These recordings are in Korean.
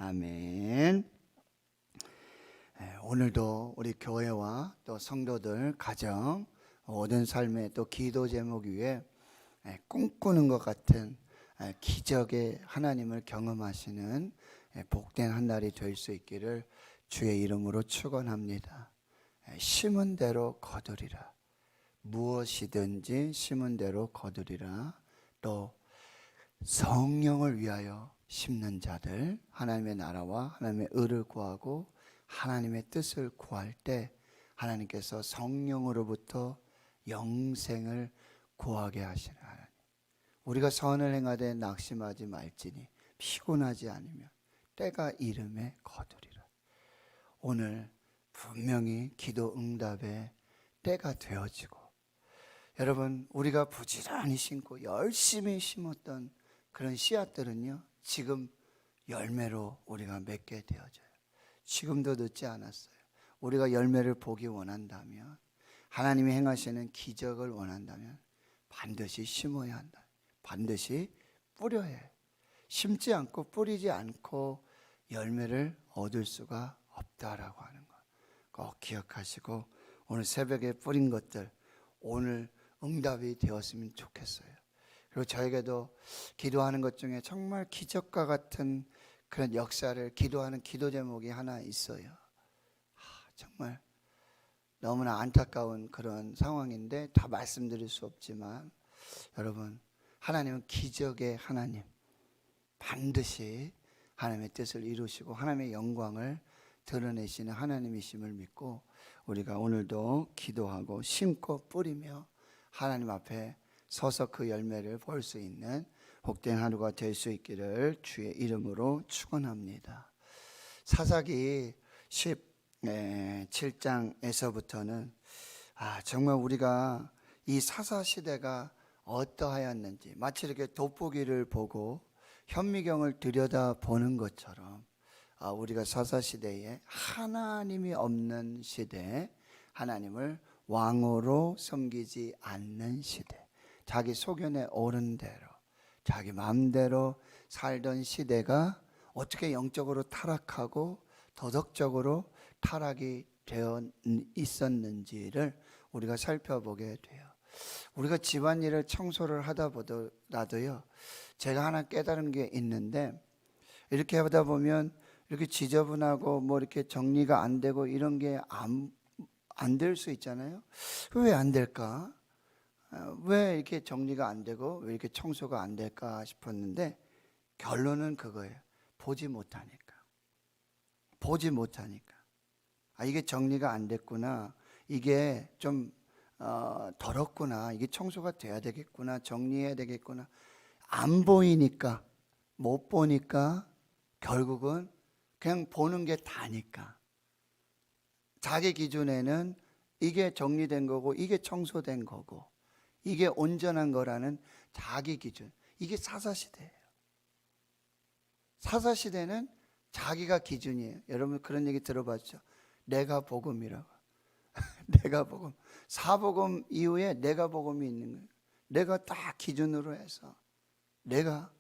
아멘. 오늘도 우리 교회와 또 성도들 가정 모든 삶의 또 기도 제목 위에 꿈꾸는 것 같은 기적의 하나님을 경험하시는 복된 한 날이 될 수 있기를 주의 이름으로 축원합니다. 심은 대로 거두리라. 무엇이든지 심은 대로 거두리라. 또 성령을 위하여 심는 자들, 하나님의 나라와 하나님의 의를 구하고 하나님의 뜻을 구할 때 하나님께서 성령으로부터 영생을 구하게 하시는 하나님. 우리가 선을 행하되 낙심하지 말지니 피곤하지 않으면 때가 이름에 거두리라. 오늘 분명히 기도 응답의 때가 되어지고, 여러분, 우리가 부지런히 심고 열심히 심었던 그런 씨앗들은요, 지금 열매로 우리가 맺게 되어져요. 지금도 늦지 않았어요. 우리가 열매를 보기 원한다면, 하나님이 행하시는 기적을 원한다면 반드시 심어야 한다. 반드시 뿌려야 해요. 심지 않고 뿌리지 않고 열매를 얻을 수가 없다라고 하는 것 꼭 기억하시고, 오늘 새벽에 뿌린 것들 오늘 응답이 되었으면 좋겠어요. 그리고 저에게도 기도하는 것 중에 정말 기적과 같은 그런 역사를 기도하는 기도 제목이 하나 있어요. 정말 너무나 안타까운 그런 상황인데 다 말씀드릴 수 없지만, 여러분, 하나님은 기적의 하나님, 반드시 하나님의 뜻을 이루시고 하나님의 영광을 드러내시는 하나님이심을 믿고, 우리가 오늘도 기도하고 심고 뿌리며 하나님 앞에 서서 그 열매를 볼 수 있는 복된 하루가 될 수 있기를 주의 이름으로 축원합니다. 사사기 17장에서부터는 정말 우리가 이 사사 시대가 어떠하였는지 마치 이렇게 돋보기를 보고 현미경을 들여다보는 것처럼 우리가 사사 시대에 하나님이 없는 시대, 하나님을 왕으로 섬기지 않는 시대, 자기 소견에 오른 대로 자기 마음대로 살던 시대가 어떻게 영적으로 타락하고 도덕적으로 타락이 되어 있었는지를 우리가 살펴보게 돼요. 우리가 집안일을 청소를 하다 보더라도요, 제가 하나 깨달은 게 있는데, 이렇게 하다 보면 이렇게 지저분하고 뭐 이렇게 정리가 안 되고 이런 게 안 될 수 있잖아요. 왜 안 될까? 왜 이렇게 정리가 안 되고 왜 이렇게 청소가 안 될까 싶었는데, 결론은 그거예요. 보지 못하니까. 이게 정리가 안 됐구나, 이게 좀 더럽구나, 이게 청소가 돼야 되겠구나, 정리해야 되겠구나. 안 보이니까, 못 보니까 결국은 그냥 보는 게 다니까, 자기 기준에는 이게 정리된 거고 이게 청소된 거고 이게 온전한 거라는 자기 기준, 이게 사사시대예요. 사사시대는 자기가 기준이에요. 여러분 그런 얘기 들어봤죠? 내가 복음이라고. 내가 복음. 사복음 이후에 내가 복음이 있는 거예요. 내가 딱 기준으로 해서 내가.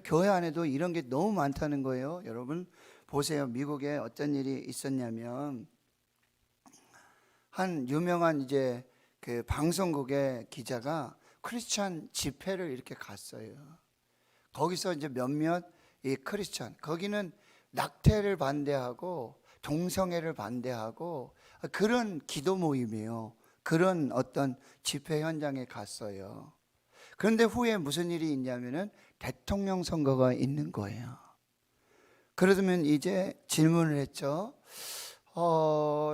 교회 안에도 이런 게 너무 많다는 거예요. 여러분 보세요. 미국에 어떤 일이 있었냐면, 한 유명한 이제 그 방송국의 기자가 크리스찬 집회를 이렇게 갔어요. 거기서 이제 몇몇 이 크리스찬, 거기는 낙태를 반대하고 동성애를 반대하고 그런 기도 모임이에요. 그런 어떤 집회 현장에 갔어요. 그런데 후에 무슨 일이 있냐면은 대통령 선거가 있는 거예요. 그러면 이제 질문을 했죠.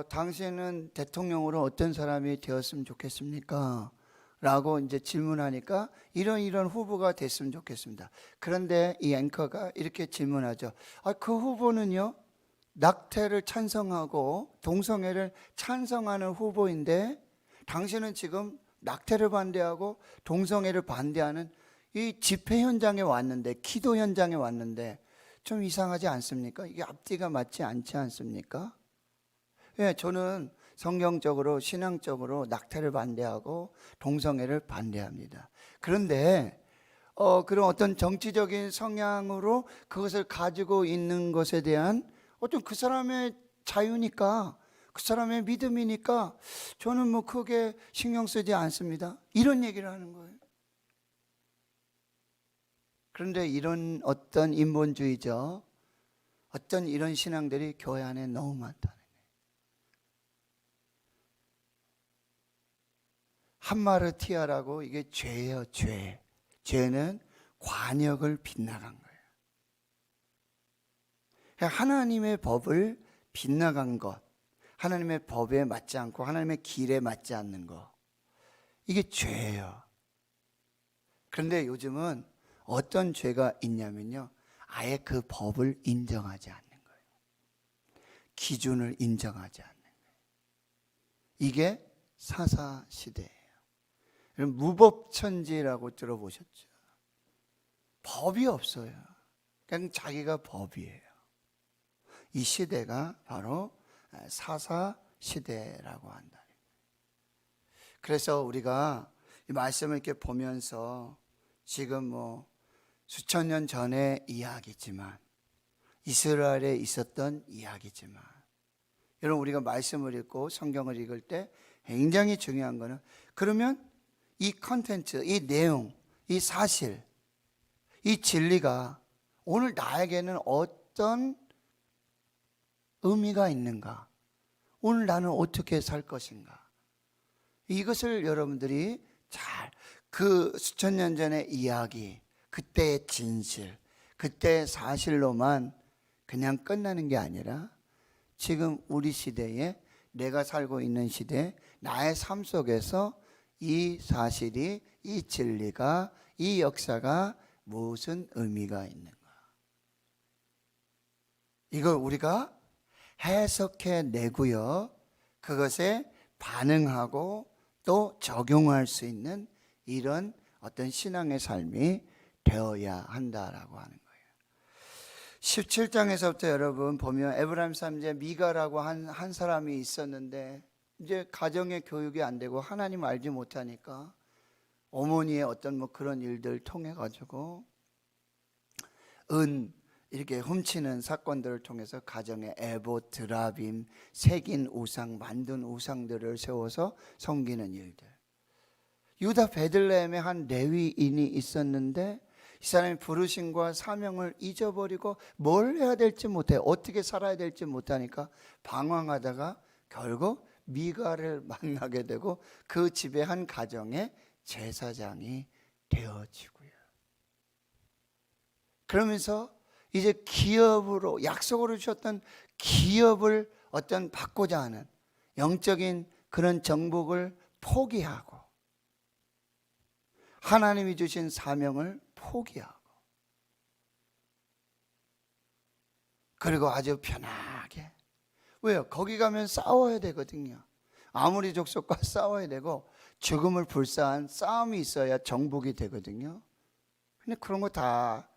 당신은 대통령으로 어떤 사람이 되었으면 좋겠습니까? 라고 이제 질문하니까 이런 후보가 됐으면 좋겠습니다. 그런데 이 앵커가 이렇게 질문하죠. 그 후보는요, 낙태를 찬성하고 동성애를 찬성하는 후보인데 당신은 지금 낙태를 반대하고 동성애를 반대하는 이 집회 현장에 왔는데, 기도 현장에 왔는데 좀 이상하지 않습니까? 이게 앞뒤가 맞지 않지 않습니까? 예, 저는 성경적으로 신앙적으로 낙태를 반대하고 동성애를 반대합니다. 그런데 그런 어떤 정치적인 성향으로 그것을 가지고 있는 것에 대한 어떤 그 사람의 자유니까, 그 사람의 믿음이니까 저는 뭐 크게 신경 쓰지 않습니다, 이런 얘기를 하는 거예요. 그런데 이런 어떤 인본주의죠, 어떤 이런 신앙들이 교회 안에 너무 많다는 거예요. 함마르티아라고, 이게 죄예요, 죄. 죄는 관역을 빗나간 거예요. 하나님의 법을 빗나간 것, 하나님의 법에 맞지 않고 하나님의 길에 맞지 않는 것, 이게 죄예요. 그런데 요즘은 어떤 죄가 있냐면요, 아예 그 법을 인정하지 않는 거예요. 기준을 인정하지 않는 거예요. 이게 사사시대예요. 무법천지라고 들어보셨죠? 법이 없어요. 그냥 자기가 법이에요. 이 시대가 바로 사사시대라고 한다. 그래서 우리가 이 말씀을 이렇게 보면서 지금 뭐 수천 년 전의 이야기지만, 이스라엘에 있었던 이야기지만, 여러분 우리가 말씀을 읽고 성경을 읽을 때 굉장히 중요한 거는, 그러면 이 컨텐츠, 이 내용, 이 사실, 이 진리가 오늘 나에게는 어떤 의미가 있는가? 오늘 나는 어떻게 살 것인가? 이것을 여러분들이 잘, 그 수천 년 전의 이야기, 그때의 진실, 그때의 사실로만 그냥 끝나는 게 아니라 지금 우리 시대에, 내가 살고 있는 시대, 나의 삶 속에서 이 사실이, 이 진리가, 이 역사가 무슨 의미가 있는가, 이걸 우리가 해석해 내고요, 그것에 반응하고 또 적용할 수 있는 이런 어떤 신앙의 삶이 되어야 한다라고 하는 거예요. 17장에서부터 여러분 보면 에브라임 삼제 미가라고 한 사람이 있었는데, 이제 가정의 교육이 안 되고 하나님 알지 못하니까 어머니의 어떤 뭐 그런 일들 통해 가지고 이렇게 훔치는 사건들을 통해서 가정에 에봇, 드라빔, 새긴 우상, 만든 우상들을 세워서 섬기는 일들. 유다 베들레헴에 한 레위인이 있었는데 이 사람이 부르심과 사명을 잊어버리고 뭘 해야 될지 못해, 어떻게 살아야 될지 못하니까 방황하다가 결국 미가를 만나게 되고 그 집의 한 가정의 제사장이 되어지고요. 그러면서 이제 기업으로, 약속으로 주셨던 기업을 어떤 받고자 하는 영적인 그런 정복을 포기하고 하나님이 주신 사명을 포기하고, 그리고 아주 편하게, 왜요? 거기 가면 싸워야 되거든요. 아무리 족속과 싸워야 되고 죽음을 불사한 싸움이 있어야 정복이 되거든요. 근데 그런 거 다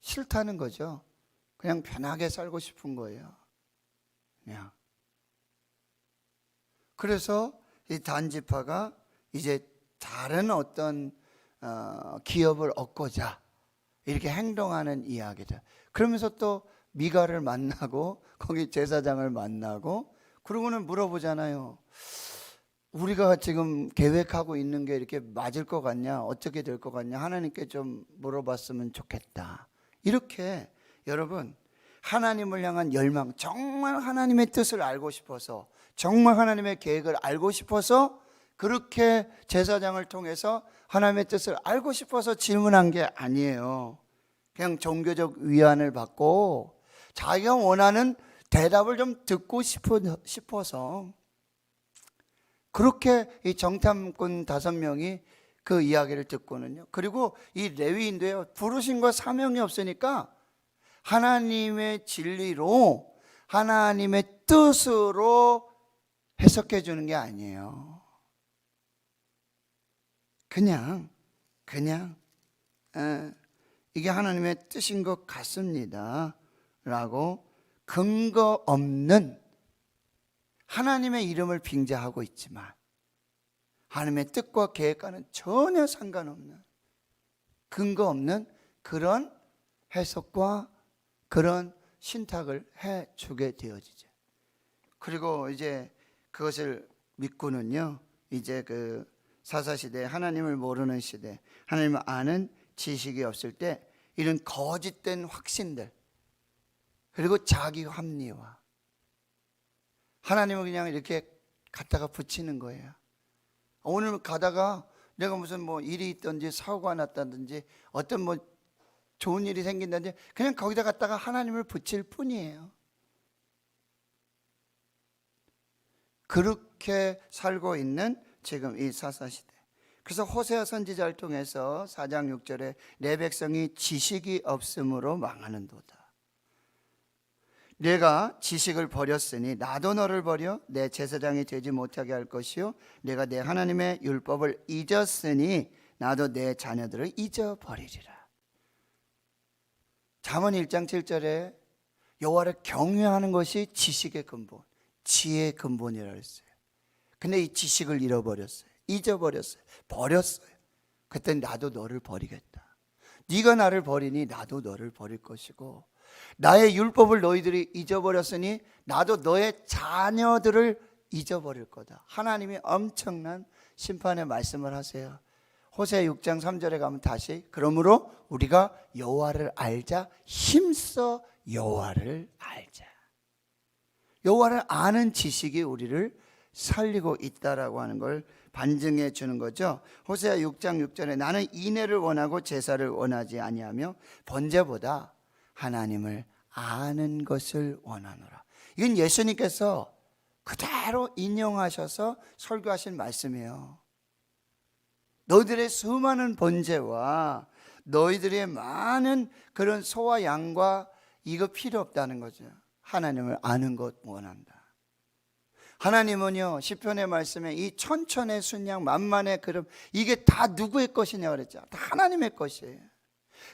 싫다는 거죠. 그냥 편하게 살고 싶은 거예요. 그냥. 그래서 이 단지파가 이제 다른 어떤 기업을 얻고자 이렇게 행동하는 이야기들. 그러면서 또 미가를 만나고 거기 제사장을 만나고, 그러고는 물어보잖아요. 우리가 지금 계획하고 있는 게 이렇게 맞을 것 같냐, 어떻게 될 것 같냐, 하나님께 좀 물어봤으면 좋겠다. 이렇게 여러분 하나님을 향한 열망, 정말 하나님의 뜻을 알고 싶어서, 정말 하나님의 계획을 알고 싶어서, 그렇게 제사장을 통해서 하나님의 뜻을 알고 싶어서 질문한 게 아니에요. 그냥 종교적 위안을 받고 자기가 원하는 대답을 좀 듣고 싶어서 그렇게 이 정탐꾼 5명이 그 이야기를 듣고는요, 그리고 이 레위인도요, 부르심과 사명이 없으니까 하나님의 진리로, 하나님의 뜻으로 해석해 주는 게 아니에요. 그냥 이게 하나님의 뜻인 것 같습니다 라고 근거 없는, 하나님의 이름을 빙자하고 있지만 하나님의 뜻과 계획과는 전혀 상관없는 근거 없는 그런 해석과 그런 신탁을 해주게 되어지죠. 그리고 이제 그것을 믿고는요, 이제 그 사사시대, 하나님을 모르는 시대, 하나님을 아는 지식이 없을 때 이런 거짓된 확신들, 그리고 자기 합리화, 하나님을 그냥 이렇게 갖다가 붙이는 거예요. 오늘 가다가 내가 무슨 뭐 일이 있든지 사고가 났다든지 어떤 뭐 좋은 일이 생긴다든지 그냥 거기다 갖다가 하나님을 붙일 뿐이에요. 그렇게 살고 있는 지금 이 사사시대. 그래서 호세아 선지자를 통해서 4장 6절에 내 백성이 지식이 없음으로 망하는도다. 내가 지식을 버렸으니 나도 너를 버려 내 제사장이 되지 못하게 할 것이요 내가 내 하나님의 율법을 잊었으니 나도 내 자녀들을 잊어버리리라. 잠언 1장 7절에 여호와를 경외하는 것이 지식의 근본, 지혜의 근본이라고 했어요. 근데 이 지식을 잃어버렸어요. 잊어버렸어요. 버렸어요. 그랬더니 나도 너를 버리겠다. 네가 나를 버리니 나도 너를 버릴 것이고 나의 율법을 너희들이 잊어버렸으니 나도 너의 자녀들을 잊어버릴 거다. 하나님이 엄청난 심판의 말씀을 하세요. 호세아 6장 3절에 가면 다시 그러므로 우리가 여호와를 알자, 힘써 여호와를 알자. 여호와를 아는 지식이 우리를 살리고 있다라고 하는 걸 반증해 주는 거죠. 호세아 6장 6절에 나는 인애를 원하고 제사를 원하지 아니하며 번제보다 하나님을 아는 것을 원하노라. 이건 예수님께서 그대로 인용하셔서 설교하신 말씀이에요. 너희들의 수많은 번제와 너희들의 많은 그런 소와 양과 이거 필요 없다는 거죠. 하나님을 아는 것 원한다. 하나님은요, 시편의 말씀에 이 천천의 순양 만만의 그름, 이게 다 누구의 것이냐 그랬죠. 다 하나님의 것이에요.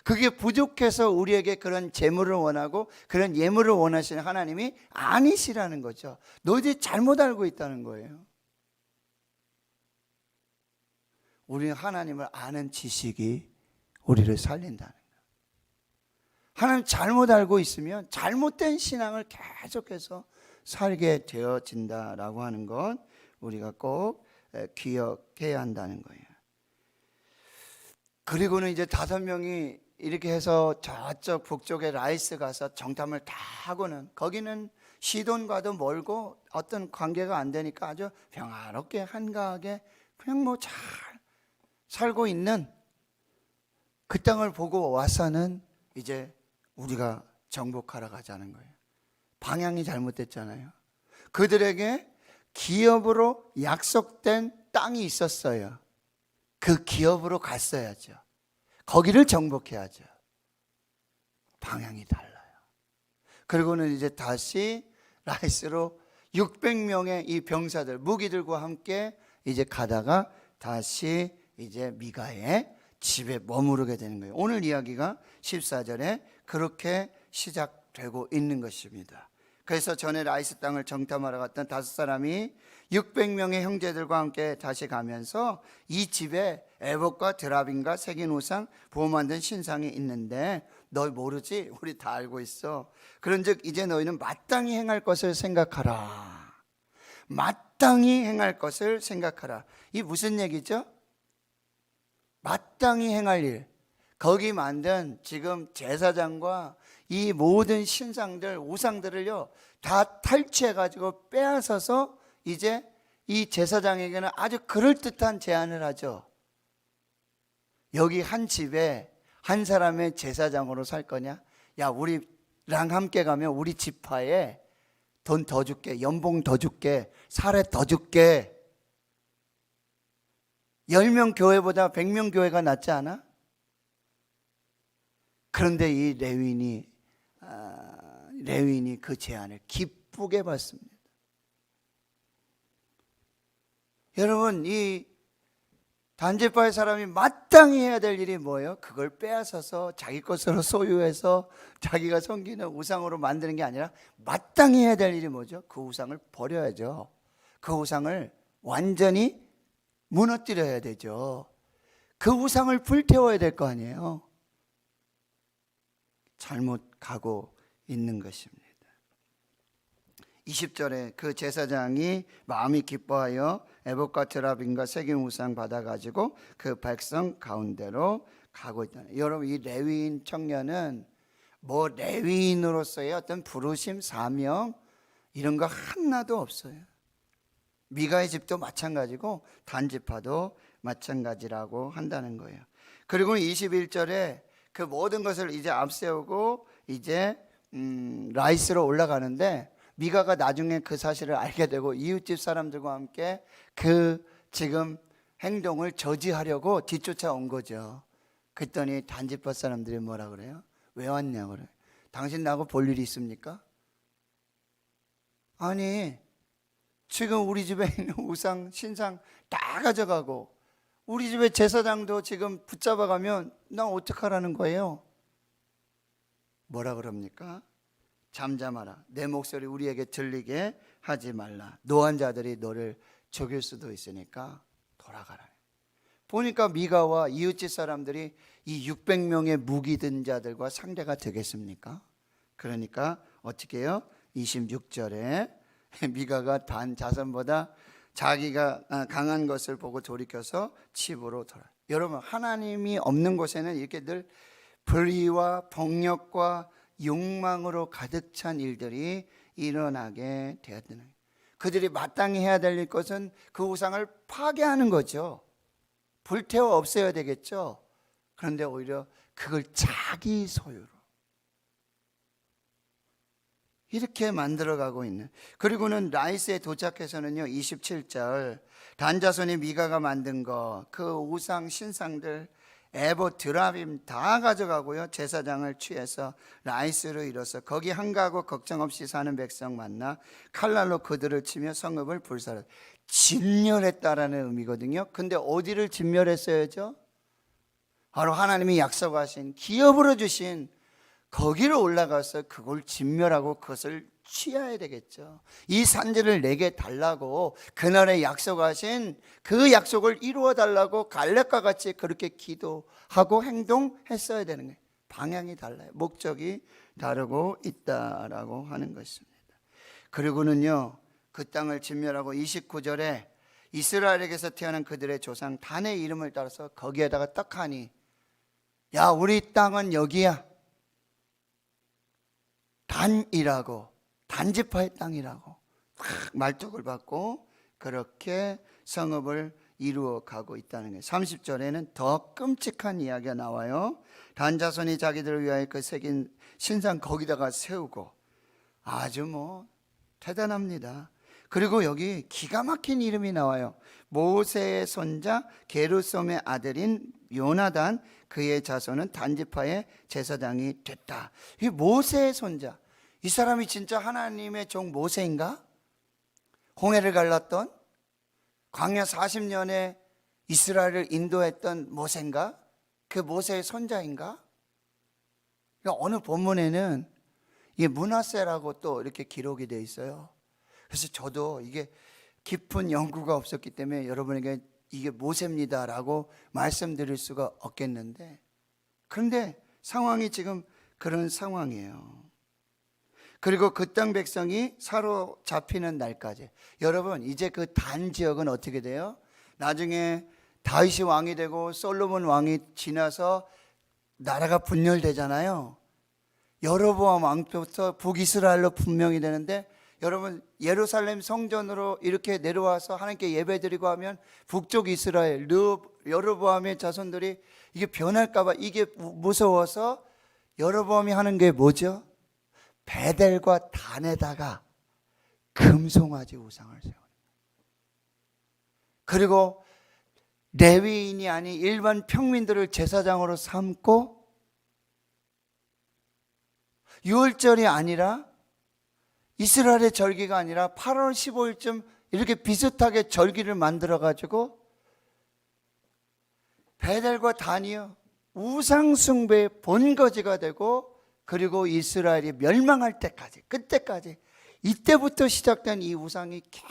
그게 부족해서 우리에게 그런 재물을 원하고 그런 예물을 원하시는 하나님이 아니시라는 거죠. 너희들이 잘못 알고 있다는 거예요. 우리는 하나님을 아는 지식이 우리를 살린다는 거예요. 하나님 잘못 알고 있으면 잘못된 신앙을 계속해서 살게 되어진다라고 하는 건 우리가 꼭 기억해야 한다는 거예요. 그리고는 이제 5명이 이렇게 해서 저쪽 북쪽에 라이스 가서 정탐을 다 하고는 거기는 시돈과도 멀고 어떤 관계가 안 되니까 아주 평화롭게 한가하게 그냥 뭐 잘 살고 있는 그 땅을 보고 와서는 이제 우리가 정복하러 가자는 거예요. 방향이 잘못됐잖아요. 그들에게 기업으로 약속된 땅이 있었어요. 그 기업으로 갔어야죠. 거기를 정복해야죠. 방향이 달라요. 그리고는 이제 다시 라이스로 600명의 이 병사들, 무기들과 함께 이제 가다가 다시 이제 미가의 집에 머무르게 되는 거예요. 오늘 이야기가 14절에 그렇게 시작되고 있는 것입니다. 그래서 전에 라이스 땅을 정탐하러 갔던 5사람이 600명의 형제들과 함께 다시 가면서 이 집에 에봇과 드라빔과 새긴 우상, 부어 만든 신상이 있는데 너 모르지? 우리 다 알고 있어. 그런즉 이제 너희는 마땅히 행할 것을 생각하라. 마땅히 행할 것을 생각하라. 이 무슨 얘기죠? 마땅히 행할 일. 거기 만든 지금 제사장과 이 모든 신상들, 우상들을요 다 탈취해가지고 빼앗아서 이제 이 제사장에게는 아주 그럴듯한 제안을 하죠. 여기 한 집에 한 사람의 제사장으로 살 거냐? 야, 우리랑 함께 가면 우리 지파에 돈 더 줄게, 연봉 더 줄게, 사례 더 줄게. 10명 교회보다 100명 교회가 낫지 않아? 그런데 이 레위인이 그 제안을 기쁘게 받습니다. 여러분, 이 단지파의 사람이 마땅히 해야 될 일이 뭐예요? 그걸 빼앗아서 자기 것으로 소유해서 자기가 섬기는 우상으로 만드는 게 아니라 마땅히 해야 될 일이 뭐죠? 그 우상을 버려야죠. 그 우상을 완전히 무너뜨려야 되죠. 그 우상을 불태워야 될 거 아니에요. 잘못 가고 있는 것입니다. 20절에 그 제사장이 마음이 기뻐하여 에봇과 드라빔과 새긴 우상 받아가지고 그 백성 가운데로 가고 있다. 여러분, 이 레위인 청년은 뭐 레위인으로서의 어떤 부르심, 사명 이런 거 하나도 없어요. 미가의 집도 마찬가지고 단지파도 마찬가지라고 한다는 거예요. 그리고 21절에 그 모든 것을 이제 앞세우고 이제 라이스로 올라가는데 미가가 나중에 그 사실을 알게 되고 이웃집 사람들과 함께 그 지금 행동을 저지하려고 뒤쫓아온 거죠. 그랬더니 단지파 사람들이 뭐라 그래요? 왜 왔냐고 그래요. 당신 나하고 볼 일이 있습니까? 아니, 지금 우리 집에 있는 우상, 신상 다 가져가고 우리 집에 제사장도 지금 붙잡아가면 나 어떡하라는 거예요? 뭐라 그럽니까? 잠잠하라. 내 목소리 우리에게 들리게 하지 말라. 노한 자들이 너를 죽일 수도 있으니까 돌아가라. 보니까 미가와 이웃집 사람들이 이 600명의 무기 든 자들과 상대가 되겠습니까? 그러니까 어떻게 해요? 26절에 미가가 단 자손보다 자기가 강한 것을 보고 돌이켜서 집으로 돌아요. 여러분, 하나님이 없는 곳에는 이렇게 늘 불의와 폭력과 욕망으로 가득 찬 일들이 일어나게 되었다는 거예요. 그들이 마땅히 해야 될 것은 그 우상을 파괴하는 거죠. 불태워 없애야 되겠죠. 그런데 오히려 그걸 자기 소유로 이렇게 만들어가고 있는. 그리고는 라이스에 도착해서는요, 27절 단자손이 미가가 만든 거 그 우상 신상들 에봇 드라빔 다 가져가고요, 제사장을 취해서 라이스로 이뤄서 거기 한가하고 걱정 없이 사는 백성 만나 칼날로 그들을 치며 성읍을 불살라. 진멸했다라는 의미거든요. 근데 어디를 진멸했어야죠? 바로 하나님이 약속하신 기업으로 주신 거기로 올라가서 그걸 진멸하고 그것을 취해야 되겠죠. 이 산지를 내게 달라고 그날에 약속하신 그 약속을 이루어 달라고 갈렙과 같이 그렇게 기도하고 행동했어야 되는 거예요. 방향이 달라요. 목적이 다르고 있다라고 하는 것입니다. 그리고는요, 그 땅을 진멸하고 29절에 이스라엘에게서 태어난 그들의 조상 단의 이름을 따라서 거기에다가 딱 하니, 야, 우리 땅은 여기야. 단이라고, 단지파의 땅이라고 말뚝을 받고 그렇게 성읍을 이루어 가고 있다는 거예요. 30절에는 더 끔찍한 이야기가 나와요. 단자손이 자기들을 위하여 그 새긴 신상 거기다가 세우고, 아주 뭐 대단합니다. 그리고 여기 기가 막힌 이름이 나와요. 모세의 손자 게르솜의 아들인 요나단, 그의 자손은 단지파의 제사장이 됐다. 이 모세의 손자, 이 사람이 진짜 하나님의 종 모세인가? 홍해를 갈랐던, 광야 40년에 이스라엘을 인도했던 모세인가? 그 모세의 손자인가? 어느 본문에는 이게 므낫세라고 또 이렇게 기록이 되어 있어요. 그래서 저도 이게 깊은 연구가 없었기 때문에 여러분에게 이게 모세입니다라고 말씀드릴 수가 없겠는데, 그런데 상황이 지금 그런 상황이에요. 그리고 그 땅 백성이 사로잡히는 날까지, 여러분 이제 그 단 지역은 어떻게 돼요? 나중에 다윗이 왕이 되고 솔로몬 왕이 지나서 나라가 분열되잖아요. 여로보암 왕부터 북이스라엘로 분명이 되는데, 여러분 예루살렘 성전으로 이렇게 내려와서 하나님께 예배드리고 하면 북쪽 이스라엘 여로보암의 자손들이 이게 변할까 봐 이게 무서워서 여로보암이 하는 게 뭐죠? 베델과 단에다가 금송아지 우상을 세우는 거예요. 그리고 레위인이 아닌 일반 평민들을 제사장으로 삼고, 유월절이 아니라 이스라엘의 절기가 아니라 8월 15일쯤 이렇게 비슷하게 절기를 만들어 가지고 베델과 단이요, 우상 숭배의 본거지가 되고, 그리고 이스라엘이 멸망할 때까지, 그때까지, 이때부터 시작된 이 우상이 계속,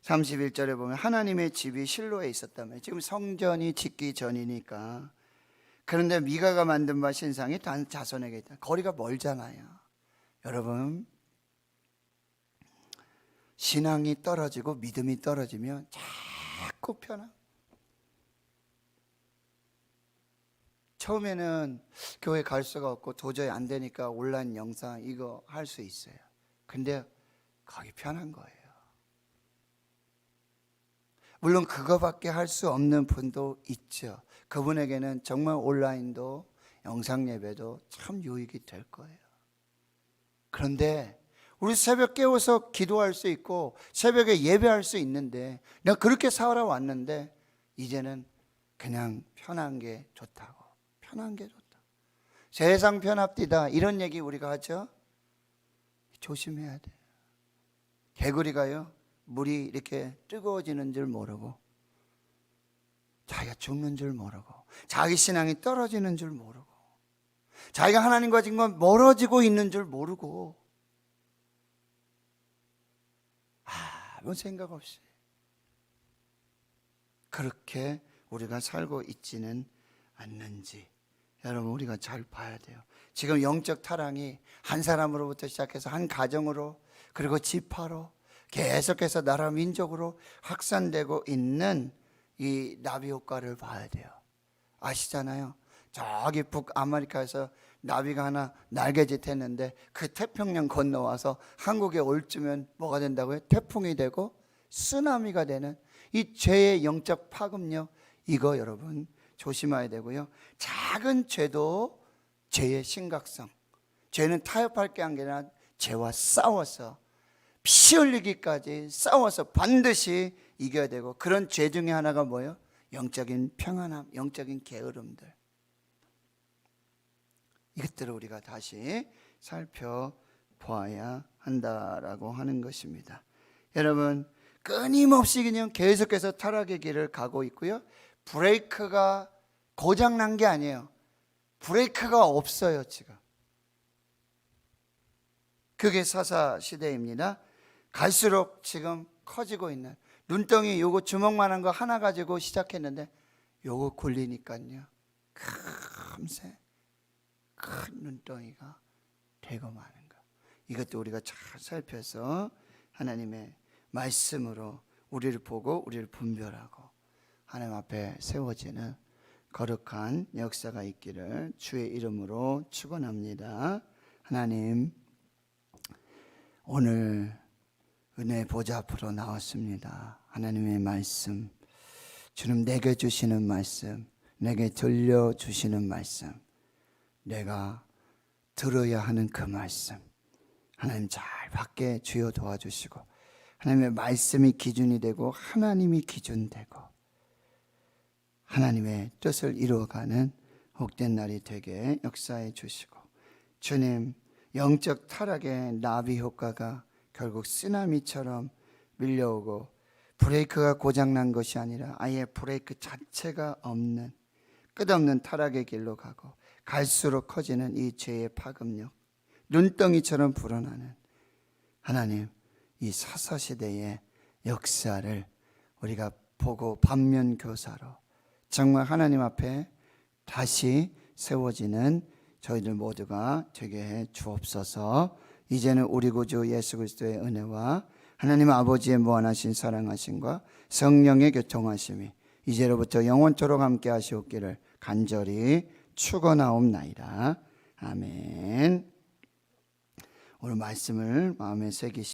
31절에 보면 하나님의 집이 실로에 있었다며. 지금 성전이 짓기 전이니까. 그런데 미가가 만든 바 신상이 단 자손에게 있다. 거리가 멀잖아요. 여러분, 신앙이 떨어지고 믿음이 떨어지면 자꾸 편한. 처음에는 교회 갈 수가 없고 도저히 안 되니까 온라인 영상 이거 할 수 있어요. 근데 거기 편한 거예요. 물론 그거밖에 할 수 없는 분도 있죠. 그분에게는 정말 온라인도 영상 예배도 참 유익이 될 거예요. 그런데 우리 새벽 깨워서 기도할 수 있고 새벽에 예배할 수 있는데, 내가 그렇게 살아왔는데 이제는 그냥 편한 게 좋다고. 편한 게 좋다. 세상 편합디다 이런 얘기 우리가 하죠. 조심해야 돼요. 개구리가요, 물이 이렇게 뜨거워지는 줄 모르고, 자기가 죽는 줄 모르고, 자기 신앙이 떨어지는 줄 모르고, 자기가 하나님과 지금 멀어지고 있는 줄 모르고 아무 생각 없이 그렇게 우리가 살고 있지는 않는지 여러분 우리가 잘 봐야 돼요. 지금 영적 타락이 한 사람으로부터 시작해서 한 가정으로, 그리고 지파로 계속해서 나라 민족으로 확산되고 있는 이 나비 효과를 봐야 돼요. 아시잖아요. 저기 북아메리카에서 나비가 하나 날개짓 했는데 그 태평양 건너와서 한국에 올 쯤면 뭐가 된다고요? 태풍이 되고 쓰나미가 되는 이 죄의 영적 파급력, 이거 여러분 조심해야 되고요. 작은 죄도 죄의 심각성, 죄는 타협할 게 아니라 죄와 싸워서 피 흘리기까지 싸워서 반드시 이겨야 되고, 그런 죄 중에 하나가 뭐예요? 영적인 평안함, 영적인 게으름들. 이것들을 우리가 다시 살펴보아야 한다라고 하는 것입니다. 여러분, 끊임없이 그냥 계속해서 타락의 길을 가고 있고요. 브레이크가 고장난 게 아니에요. 브레이크가 없어요 지금. 그게 사사시대입니다. 갈수록 지금 커지고 있는 눈덩이, 요거 주먹만한 거 하나 가지고 시작했는데 요거 굴리니까요 금세 큰 눈덩이가 되고 마는 거. 이것도 우리가 잘 살펴서 하나님의 말씀으로 우리를 보고 우리를 분별하고 하나님 앞에 세워지는 거룩한 역사가 있기를 주의 이름으로 축원합니다. 하나님, 오늘 은혜 보좌 앞으로 나왔습니다. 하나님의 말씀, 주님 내게 주시는 말씀, 내게 들려주시는 말씀, 내가 들어야 하는 그 말씀, 하나님 잘 받게 주여 도와주시고, 하나님의 말씀이 기준이 되고 하나님이 기준 되고 하나님의 뜻을 이루어가는 복된 날이 되게 역사해 주시고, 주님 영적 타락의 나비 효과가 결국 쓰나미처럼 밀려오고 브레이크가 고장난 것이 아니라 아예 브레이크 자체가 없는 끝없는 타락의 길로 가고, 갈수록 커지는 이 죄의 파급력, 눈덩이처럼 불어나는 하나님 이 사사시대의 역사를 우리가 보고 반면교사로 정말 하나님 앞에 다시 세워지는 저희들 모두가 되게 해 주옵소서. 이제는 우리 구주 예수 그리스도의 은혜와 하나님 아버지의 무한하신 사랑하심과 성령의 교통하심이 이제로부터 영원토록 함께 하시옵기를 간절히 축원하옵나이다. 아멘. 오늘 말씀을 마음에 새기시